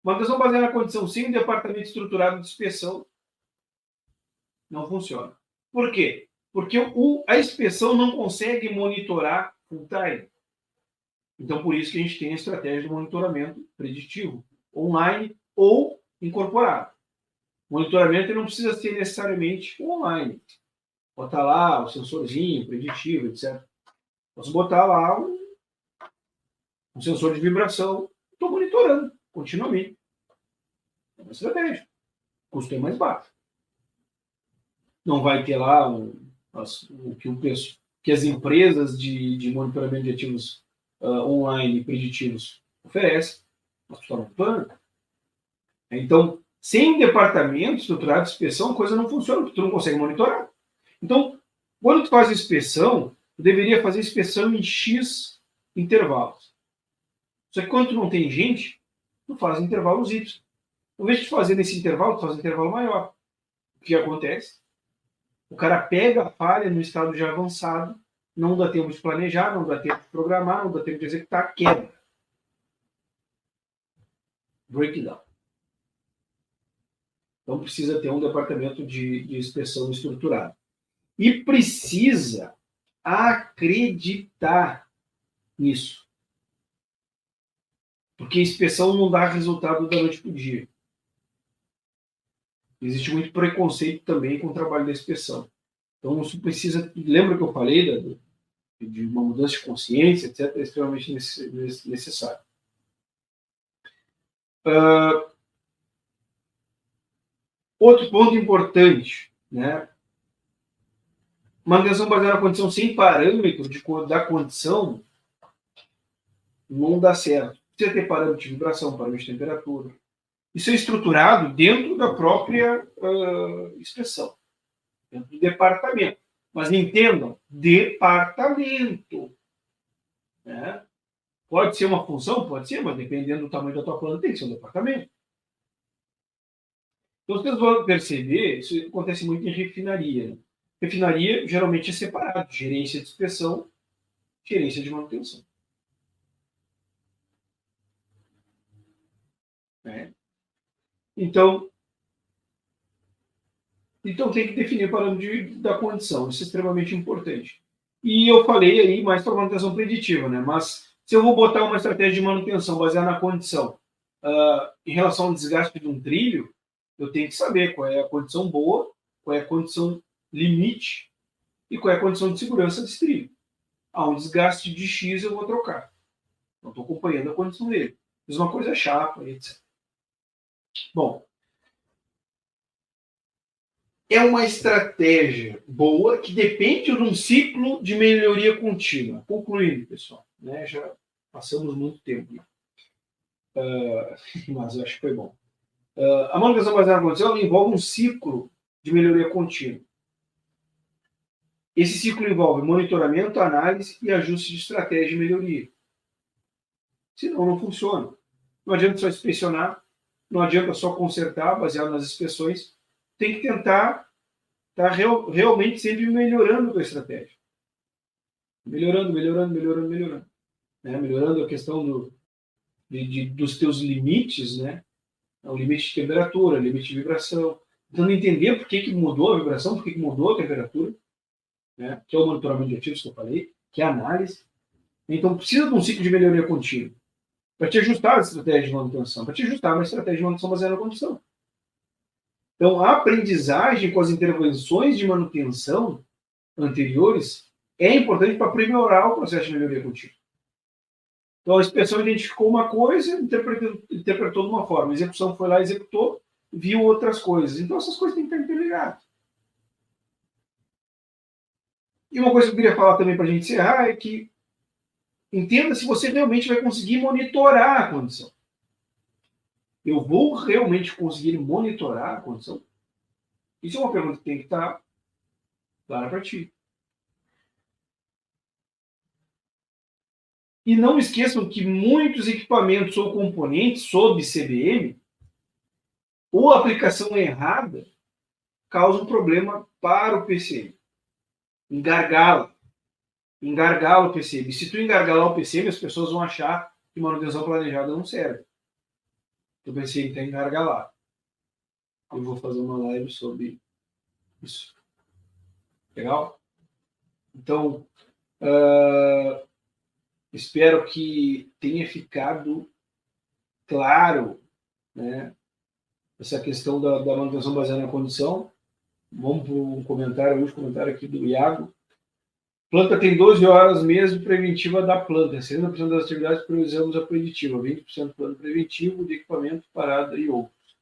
Manutenção baseada na condição sem um departamento estruturado de inspeção não funciona. Por quê? Porque a inspeção não consegue monitorar full time. Então, por isso que a gente tem a estratégia de monitoramento preditivo, online ou incorporado. O monitoramento não precisa ser necessariamente online. Botar lá o sensorzinho preditivo, etc. Posso botar lá um sensor de vibração. Estou monitorando continuamente. É uma estratégia. O custo é mais baixo. Não vai ter lá o que as empresas de monitoramento de ativos online preditivos oferecem, mas tu está monitorando. Então, sem departamento estruturado de inspeção, a coisa não funciona, porque tu não consegue monitorar. Então, quando tu faz a inspeção, tu deveria fazer inspeção em X intervalos. Só que quando tu não tem gente, tu faz intervalos Y. Em vez de fazer nesse intervalo, tu faz um intervalo maior. O que acontece? O cara pega a falha no estado já avançado, não dá tempo de planejar, não dá tempo de programar, não dá tempo de executar, quebra. Breakdown. Então precisa ter um departamento de inspeção estruturado. E precisa acreditar nisso. Porque a inspeção não dá resultado da noite para o dia. Existe muito preconceito também com o trabalho da inspeção. Então, isso precisa... Lembra que eu falei de uma mudança de consciência, etc., é extremamente necessário. Outro ponto importante, né? Manutenção baseada na condição sem parâmetro da condição não dá certo. Precisa ter parâmetro de vibração, parâmetro de temperatura. Isso é estruturado dentro da própria inspeção, dentro do departamento. Mas entendam, departamento. Né? Pode ser uma função? Pode ser, mas dependendo do tamanho da tua planta, tem que ser um departamento. Então, vocês vão perceber, isso acontece muito em refinaria. Né? Refinaria, geralmente, é separado. Gerência de inspeção, gerência de manutenção. Né? Então, tem que definir o parâmetro da condição. Isso é extremamente importante. E eu falei aí mais para manutenção preditiva, né? Mas se eu vou botar uma estratégia de manutenção baseada na condição em relação ao desgaste de um trilho, eu tenho que saber qual é a condição boa, qual é a condição limite e qual é a condição de segurança desse trilho. Um desgaste de X eu vou trocar. Não estou acompanhando a condição dele. Mesma coisa é chapa, etc. Bom, é uma estratégia boa que depende de um ciclo de melhoria contínua. Concluindo, pessoal, né? Já passamos muito tempo. Mas eu acho que foi bom. A manutenção baseada na condição envolve um ciclo de melhoria contínua. Esse ciclo envolve monitoramento, análise e ajuste de estratégia de melhoria. Senão não funciona. Não adianta só inspecionar, não adianta só consertar baseado nas inspeções. Tem que tentar estar realmente sempre melhorando a tua estratégia. Melhorando. Né? Melhorando a questão dos teus limites, né? O limite de temperatura, o limite de vibração. Tentando entender por que mudou a vibração, por que mudou a temperatura, né? Que é o monitoramento de ativos que eu falei, que é a análise. Então, precisa de um ciclo de melhoria contínua para te ajustar a estratégia de manutenção, para te ajustar uma estratégia de manutenção baseada na condição. Então, a aprendizagem com as intervenções de manutenção anteriores é importante para aprimorar o processo de melhoria contínua. Então, a inspeção identificou uma coisa, interpretou de uma forma. A execução foi lá, executou, viu outras coisas. Então, essas coisas têm que estar interligadas. E uma coisa que eu queria falar também para a gente encerrar é que entenda se você realmente vai conseguir monitorar a condição. Eu vou realmente conseguir monitorar a condição? Isso é uma pergunta que tem que estar clara para ti. E não esqueçam que muitos equipamentos ou componentes sob CBM ou aplicação errada causam problema para o PCM. Engargala o PCM. Se tu engargalar o PCM, as pessoas vão achar que manutenção planejada não serve. Eu pensei em engargalar. Eu vou fazer uma live sobre isso. Legal? Então, espero que tenha ficado claro, né, essa questão da manutenção baseada na condição. Vamos para um comentário aqui do Iago. Planta tem 12 horas mês de preventiva da planta. 60% das atividades priorizamos a preditiva, 20% plano preventivo de equipamento, parada e outros.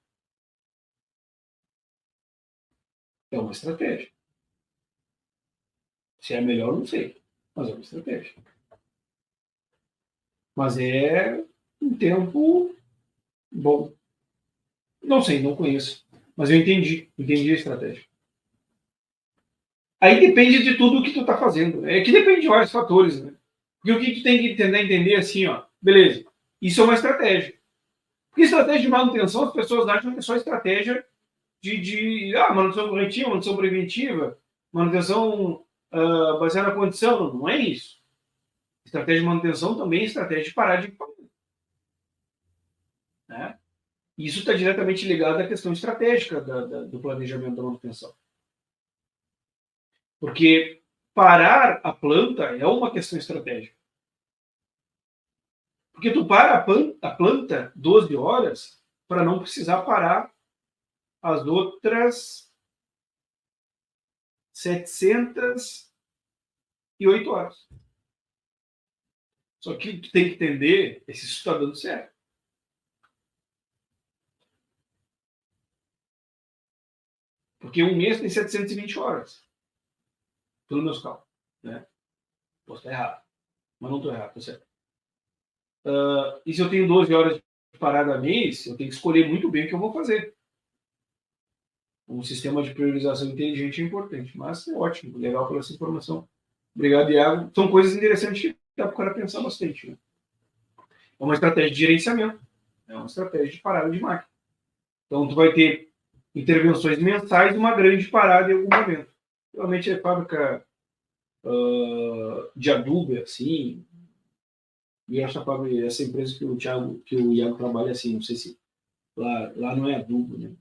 É uma estratégia. Se é melhor, não sei, mas é uma estratégia. Mas é um tempo bom. Não sei, não conheço. Mas eu entendi a estratégia. Aí depende de tudo o que tu está fazendo. É que depende de vários fatores, né? Porque o que tu tem que entender assim, ó, beleza, isso é uma estratégia. Porque estratégia de manutenção, as pessoas acham que é só estratégia de manutenção corretiva, manutenção preventiva, manutenção baseada na condição. Não é isso. Estratégia de manutenção também é estratégia de parar de equipamento. Né? Isso está diretamente ligado à questão estratégica do planejamento da manutenção. Porque parar a planta é uma questão estratégica. Porque tu para a planta 12 horas para não precisar parar as outras 708 horas. Só que tu tem que entender se isso está dando certo. Porque um mês tem 720 horas. Pelo meus cálculos. Né? Posso estar errado. Mas não estou errado, está certo. E se eu tenho 12 horas de parada mês, eu tenho que escolher muito bem o que eu vou fazer. Um sistema de priorização inteligente é importante. Mas é ótimo, legal pela essa informação. Obrigado, Iago. São coisas interessantes que dá para o cara pensar bastante. Né? É uma estratégia de gerenciamento. É uma estratégia de parada de máquina. Então, tu vai ter intervenções mensais e uma grande parada em algum momento. Realmente é fábrica de adubo, assim. E essa empresa que o Iago trabalha, assim, não sei se lá não é adubo, né?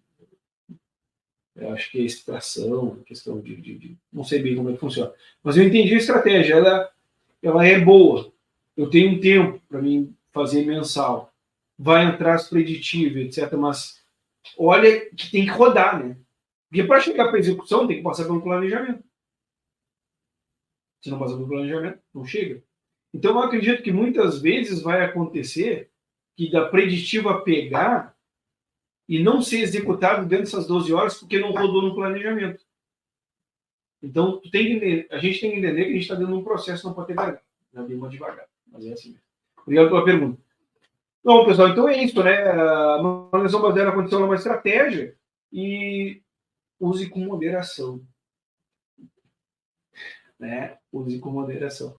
Eu acho que é extração, questão de não sei bem como é que funciona. Mas eu entendi a estratégia, ela é boa. Eu tenho um tempo para mim fazer mensal. Vai entrar as preditivas, etc. Mas olha que tem que rodar, né? Porque para chegar para a execução tem que passar pelo planejamento. Se não passar pelo planejamento, não chega. Então eu acredito que muitas vezes vai acontecer que da preditiva pegar e não ser executado dentro dessas 12 horas porque não rodou no planejamento. Então, a gente tem que entender que a gente está dentro de um processo, não pode ter gargalo. Já bem mais devagar, mas é assim mesmo. Obrigado pela pergunta. Bom, pessoal, então é isso, né? A manutenção baseada na condição é uma estratégia e use com moderação. Né? Use com moderação.